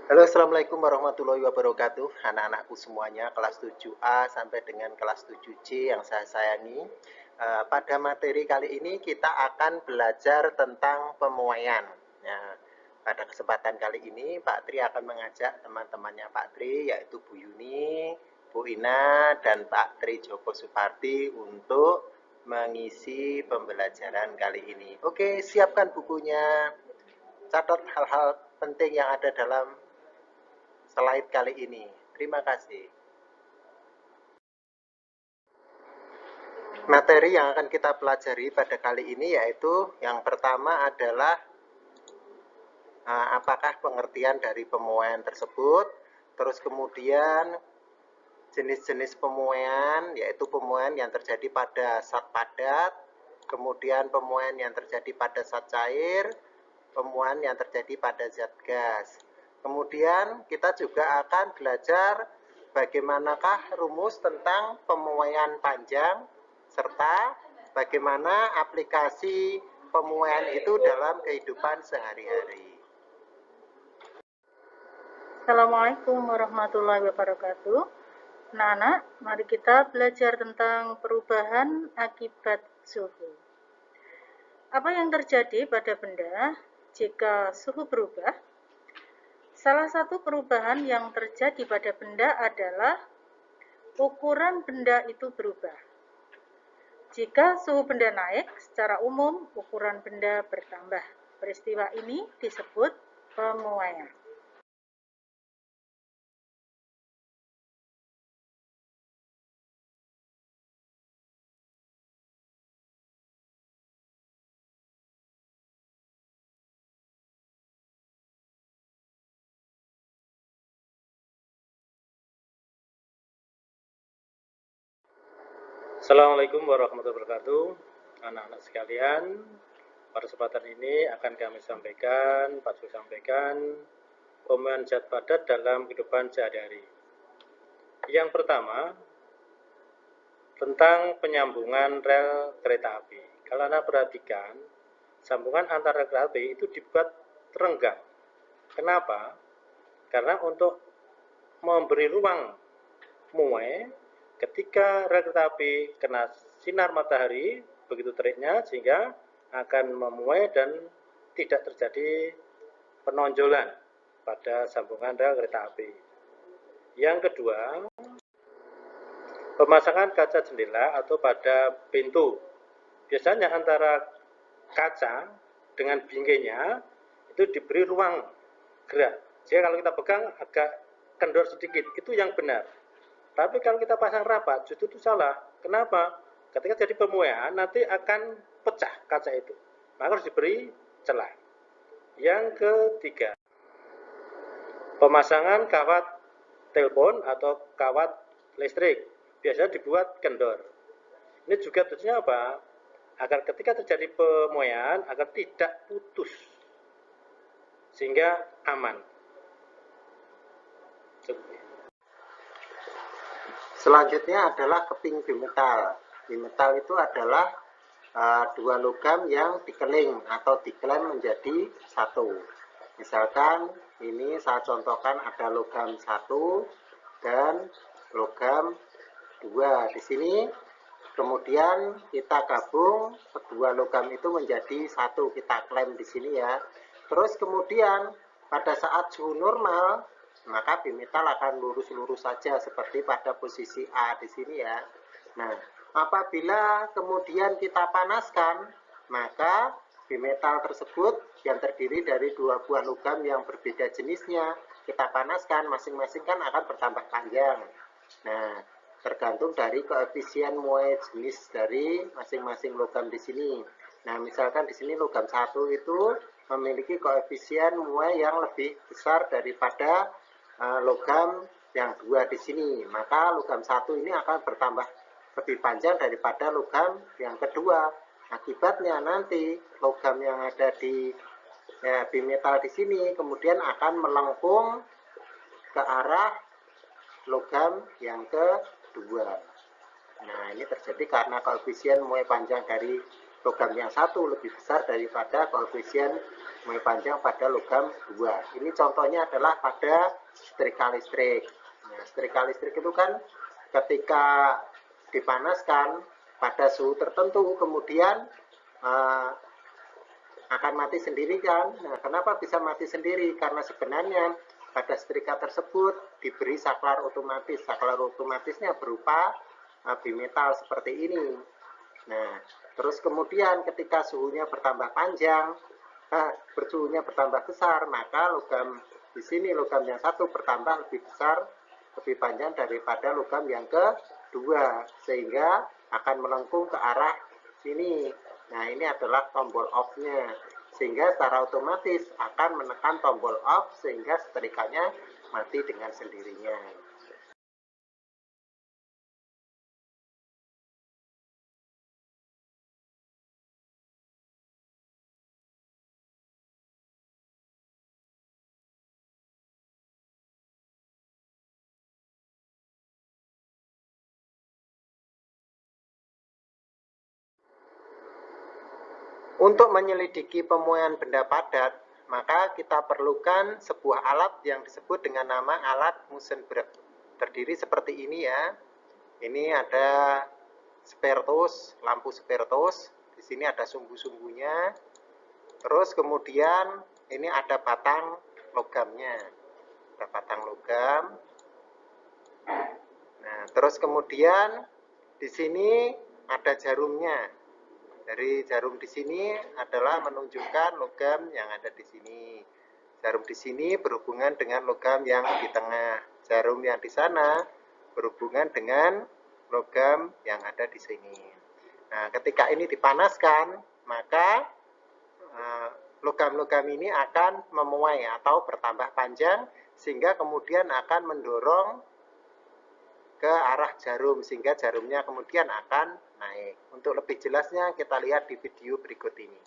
Halo, Assalamualaikum warahmatullahi wabarakatuh. Anak-anakku semuanya, kelas 7A sampai dengan kelas 7C yang saya sayangi. Pada materi kali ini kita akan belajar tentang pemuaian. Nah, pada kesempatan kali ini Pak Tri akan mengajak teman-temannya Pak Tri, yaitu Bu Yuni, Bu Ina, dan Pak Tri Joko Suparti untuk mengisi pembelajaran kali ini. Oke, siapkan bukunya, catat hal-hal penting yang ada dalam slide kali ini. Terima kasih. Materi yang akan kita pelajari pada kali ini yaitu yang pertama adalah apakah pengertian dari pemuaian tersebut, terus kemudian jenis-jenis pemuaian yaitu pemuaian yang terjadi pada zat padat, kemudian pemuaian yang terjadi pada zat cair, pemuaian yang terjadi pada zat gas. Kemudian kita juga akan belajar bagaimanakah rumus tentang pemuaian panjang serta bagaimana aplikasi pemuaian itu dalam kehidupan sehari-hari. Assalamualaikum warahmatullahi wabarakatuh. Anak-anak, mari kita belajar tentang perubahan akibat suhu. Apa yang terjadi pada benda jika suhu berubah? Salah satu perubahan yang terjadi pada benda adalah ukuran benda itu berubah. Jika suhu benda naik, secara umum ukuran benda bertambah. Peristiwa ini disebut pemuaian. Assalamualaikum warahmatullahi wabarakatuh. Anak-anak sekalian, pada kesempatan ini akan kami sampaikan, pemuaian zat padat dalam kehidupan sehari-hari. Yang pertama, tentang penyambungan rel kereta api. Kalau Anda perhatikan, sambungan antara rel kereta api itu dibuat renggang. Kenapa? Karena untuk memberi ruang muai ketika rel kereta api kena sinar matahari begitu teriknya sehingga akan memuai dan tidak terjadi penonjolan pada sambungan rel kereta api. Yang kedua, pemasangan kaca jendela atau pada pintu. Biasanya antara kaca dengan bingkainya itu diberi ruang gerak. Jadi kalau kita pegang agak kendor sedikit, itu yang benar. Tapi kalau kita pasang rapat, justru itu salah. Kenapa? Ketika jadi pemuaian, nanti akan pecah kaca itu. Maka harus diberi celah. Yang ketiga, pemasangan kawat telepon atau kawat listrik. Biasanya dibuat kendor. Ini juga tujuannya apa? Agar ketika terjadi pemuaian, agar tidak putus. Sehingga aman. Selanjutnya adalah keping bimetal. Bimetal itu adalah dua logam yang dikeling atau diklem menjadi satu. Misalkan ini saya contohkan ada logam 1 dan logam 2 di sini. Kemudian kita gabung kedua logam itu menjadi satu, kita klem di sini ya. Terus kemudian pada saat suhu normal, maka bimetal akan lurus-lurus saja seperti pada posisi A di sini ya. Nah, apabila kemudian kita panaskan, maka bimetal tersebut yang terdiri dari dua buah logam yang berbeda jenisnya, kita panaskan masing-masing kan akan bertambah panjang. Nah, tergantung dari koefisien muai jenis dari masing-masing logam di sini. Nah, misalkan di sini logam 1 itu memiliki koefisien muai yang lebih besar daripada logam yang 2 di sini. Maka logam 1 ini akan bertambah lebih panjang daripada logam yang kedua. Akibatnya nanti logam yang ada di bimetal di sini kemudian akan melengkung ke arah logam yang kedua. Nah, ini terjadi karena koefisien muai panjang dari logam yang satu lebih besar daripada koefisien mulai panjang pada logam 2. Ini contohnya adalah pada setrika listrik. Nah, setrika listrik itu kan ketika dipanaskan pada suhu tertentu kemudian akan mati sendiri kan. Nah, kenapa bisa mati sendiri? Karena sebenarnya pada setrika tersebut diberi saklar otomatis. Saklar otomatisnya berupa bimetal seperti ini. Nah, terus kemudian ketika suhunya bertambah panjang, suhunya bertambah besar, maka logam di sini logam yang satu bertambah lebih besar, lebih panjang daripada logam yang kedua, sehingga akan melengkung ke arah sini. Nah, ini adalah tombol off-nya, sehingga secara otomatis akan menekan tombol off sehingga setrikanya mati dengan sendirinya. Untuk menyelidiki pemuaian benda padat, maka kita perlukan sebuah alat yang disebut dengan nama alat Musenberg. Terdiri seperti ini ya. Ini ada spertus, lampu spertus. Di sini ada sumbu-sumbunya. Terus kemudian ini ada batang logamnya. Ada batang logam. Nah, terus kemudian di sini ada jarumnya. Dari jarum di sini adalah menunjukkan logam yang ada di sini. Jarum di sini berhubungan dengan logam yang di tengah. Jarum yang di sana berhubungan dengan logam yang ada di sini. Nah, ketika ini dipanaskan, maka logam-logam ini akan memuai atau bertambah panjang, sehingga kemudian akan mendorong ke arah jarum, sehingga jarumnya kemudian akan naik. Untuk lebih jelasnya kita lihat di video berikut ini.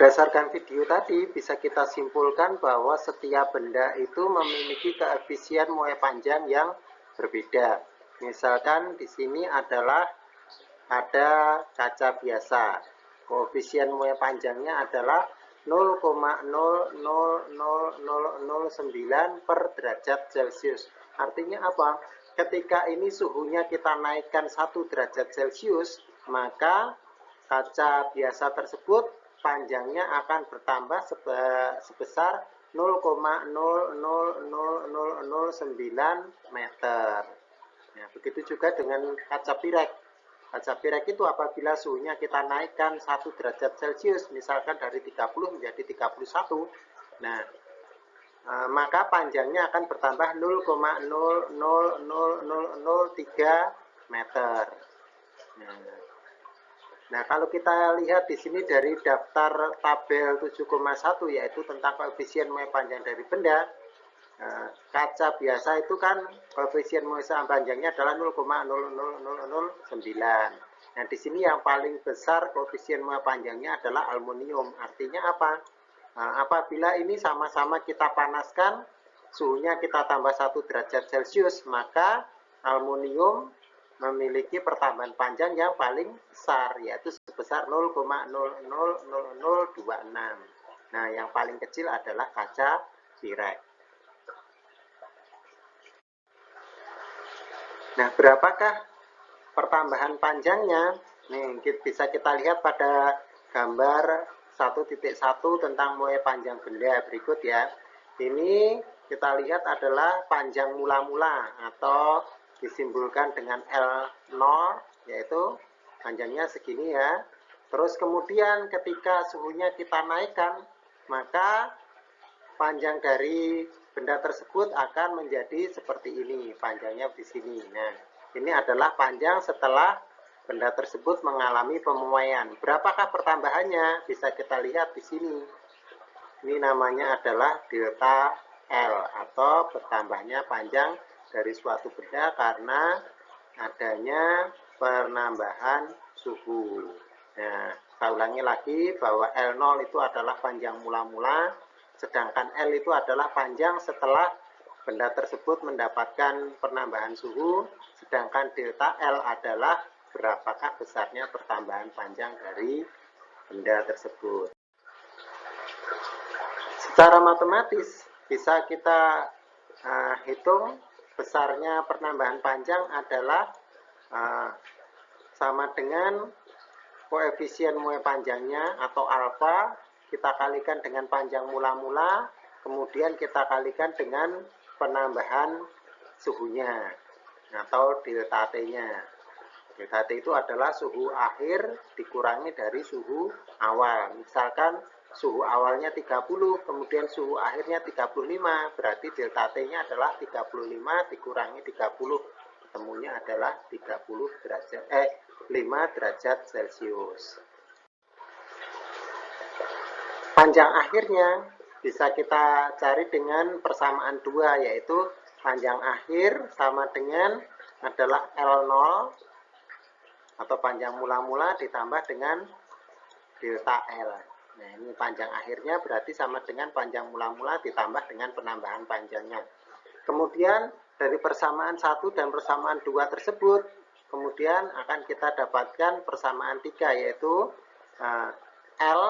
Berdasarkan video tadi, bisa kita simpulkan bahwa setiap benda itu memiliki koefisien muai panjang yang berbeda. Misalkan di sini adalah ada kaca biasa. Koefisien muai panjangnya adalah 0,000009 per derajat Celcius. Artinya apa? Ketika ini suhunya kita naikkan 1 derajat Celcius, maka kaca biasa tersebut panjangnya akan bertambah sebesar 0,000009 meter. Nah, begitu juga dengan kaca pirek. Kaca pirek itu apabila suhunya kita naikkan 1 derajat Celcius, misalkan dari 30 menjadi 31, nah, maka panjangnya akan bertambah 0,00003 meter. Nah, kalau kita lihat di sini dari daftar tabel 7,1 yaitu tentang koefisien muai panjang dari benda, kaca biasa itu kan koefisien muai panjangnya adalah 0,0009. Nah, di sini yang paling besar koefisien muai panjangnya adalah aluminium. Artinya apa? Apabila ini sama-sama kita panaskan, suhunya kita tambah 1 derajat Celcius, maka aluminium memiliki pertambahan panjang yang paling besar, yaitu sebesar 0,00026. Nah, yang paling kecil adalah kaca pirek. Nah, berapakah pertambahan panjangnya? Nih, bisa kita lihat pada gambar 1.1 tentang muai panjang benda berikut ya. Ini kita lihat adalah panjang mula-mula atau disimbolkan dengan L0, yaitu panjangnya segini ya. Terus kemudian ketika suhunya kita naikkan, maka panjang dari benda tersebut akan menjadi seperti ini, panjangnya di sini. Nah, ini adalah panjang setelah benda tersebut mengalami pemuaian. Berapakah pertambahannya? Bisa kita lihat di sini. Ini namanya adalah delta L atau bertambahnya panjang dari suatu benda karena adanya penambahan suhu. Nah, saya ulangi lagi bahwa L0 itu adalah panjang mula-mula, sedangkan L itu adalah panjang setelah benda tersebut mendapatkan penambahan suhu, sedangkan delta L adalah berapakah besarnya pertambahan panjang dari benda tersebut. Secara matematis bisa kita hitung besarnya penambahan panjang adalah sama dengan koefisien muai panjangnya atau alfa kita kalikan dengan panjang mula-mula, kemudian kita kalikan dengan penambahan suhunya atau delta T-nya. Delta T itu adalah suhu akhir dikurangi dari suhu awal. Misalkan suhu awalnya 30, kemudian suhu akhirnya 35, berarti delta T-nya adalah 35 dikurangi 30, ketemunya adalah 5 derajat Celcius. Panjang akhirnya bisa kita cari dengan persamaan 2, yaitu panjang akhir sama dengan adalah L0 atau panjang mula-mula ditambah dengan delta L. Nah, ini panjang akhirnya berarti sama dengan panjang mula-mula ditambah dengan penambahan panjangnya. Kemudian dari persamaan 1 dan persamaan 2 tersebut, kemudian akan kita dapatkan persamaan 3, yaitu L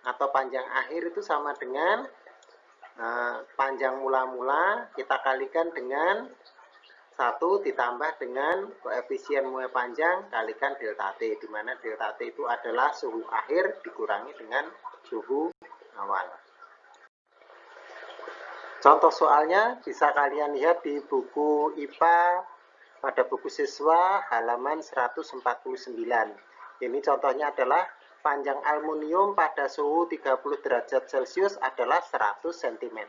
atau panjang akhir itu sama dengan panjang mula-mula kita kalikan dengan 1 ditambah dengan koefisien muai panjang kalikan delta T, di mana delta T itu adalah suhu akhir dikurangi dengan suhu awal. Contoh soalnya bisa kalian lihat di buku IPA pada buku siswa halaman 149. Ini contohnya adalah panjang aluminium pada suhu 30 derajat Celcius adalah 100 cm.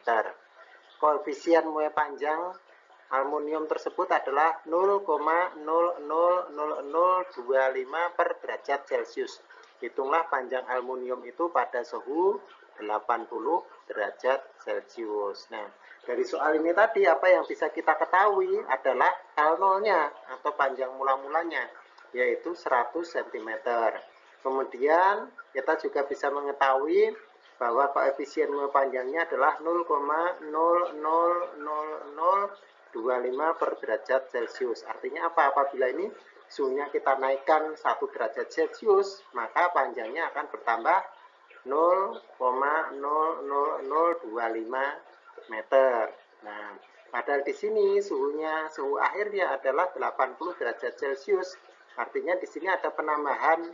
Koefisien muai panjang aluminium tersebut adalah 0,00025 per derajat Celcius. Hitunglah panjang aluminium itu pada suhu 80 derajat Celcius. Nah, dari soal ini tadi apa yang bisa kita ketahui adalah L0-nya atau panjang mula-mulanya, yaitu 100 cm. Kemudian kita juga bisa mengetahui bahwa koefisien panjangnya adalah 0,00025 per derajat Celcius. Artinya apa? Apabila ini suhunya kita naikkan 1 derajat Celcius, maka panjangnya akan bertambah 0,00025 meter. Nah, padahal di sini suhu akhirnya adalah 80 derajat Celcius. Artinya di sini ada penambahan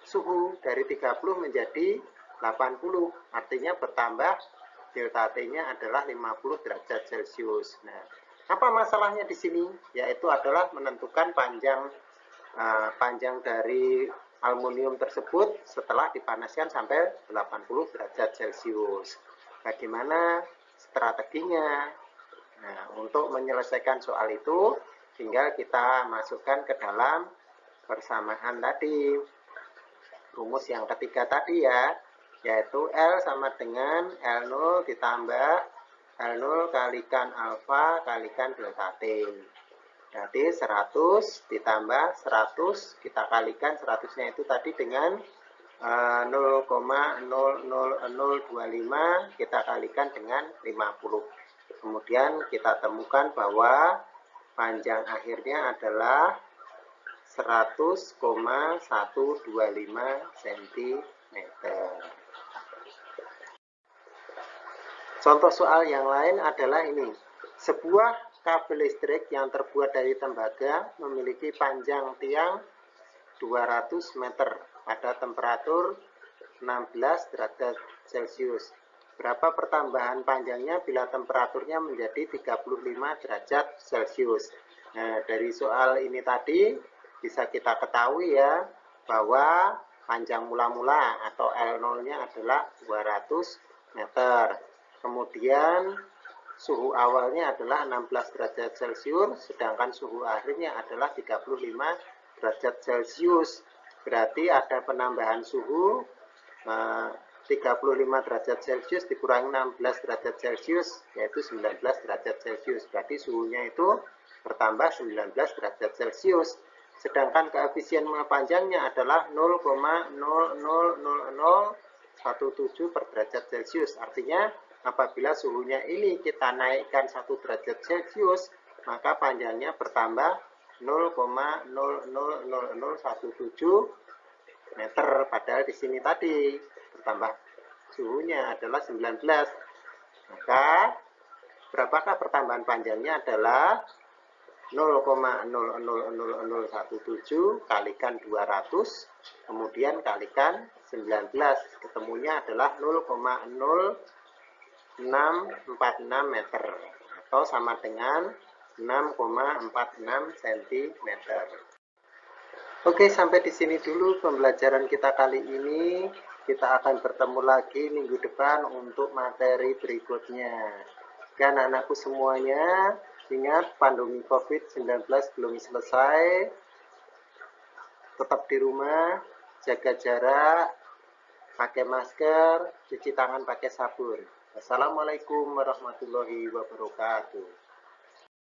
suhu dari 30 menjadi 80. Artinya bertambah delta T-nya adalah 50 derajat Celcius. Nah, apa masalahnya di sini? Yaitu adalah menentukan panjang dari aluminium tersebut setelah dipanaskan sampai 80 derajat Celcius. Bagaimana strateginya? Nah, untuk menyelesaikan soal itu, tinggal kita masukkan ke dalam persamaan tadi. Rumus yang ketiga tadi ya, yaitu L sama dengan L0 ditambah L0 kalikan alfa kalikan delta T. Berarti 100 ditambah 100, kita kalikan 100-nya itu tadi dengan 0,00025, kita kalikan dengan 50. Kemudian kita temukan bahwa panjang akhirnya adalah 100,125 cm. Contoh soal yang lain adalah ini. Sebuah kabel listrik yang terbuat dari tembaga memiliki panjang tiang 200 meter pada temperatur 16 derajat Celcius. Berapa pertambahan panjangnya bila temperaturnya menjadi 35 derajat Celcius? Nah, dari soal ini tadi bisa kita ketahui ya, bahwa panjang mula-mula atau L0-nya adalah 200 meter. Kemudian suhu awalnya adalah 16 derajat Celcius, sedangkan suhu akhirnya adalah 35 derajat Celcius. Berarti ada penambahan suhu 35 derajat Celcius dikurangi 16 derajat Celcius, yaitu 19 derajat Celcius. Berarti suhunya itu bertambah 19 derajat Celcius. Sedangkan koefisien panjangnya adalah 0,00017 per derajat Celcius. Artinya apabila suhunya ini kita naikkan 1 derajat Celcius, maka panjangnya bertambah 0,00017 meter. Padahal di sini tadi bertambah suhunya adalah 19. Maka berapakah pertambahan panjangnya adalah 0,00017 kalikan 200, kemudian kalikan 19. Ketemunya adalah 0,0646 meter atau sama dengan 6,46 cm. Oke, sampai di sini dulu pembelajaran kita kali ini. Kita akan bertemu lagi minggu depan untuk materi berikutnya. Dan anak-anakku semuanya, ingat pandemi COVID-19 belum selesai. Tetap di rumah, jaga jarak, pakai masker, cuci tangan pakai sabun. Assalamualaikum warahmatullahi wabarakatuh.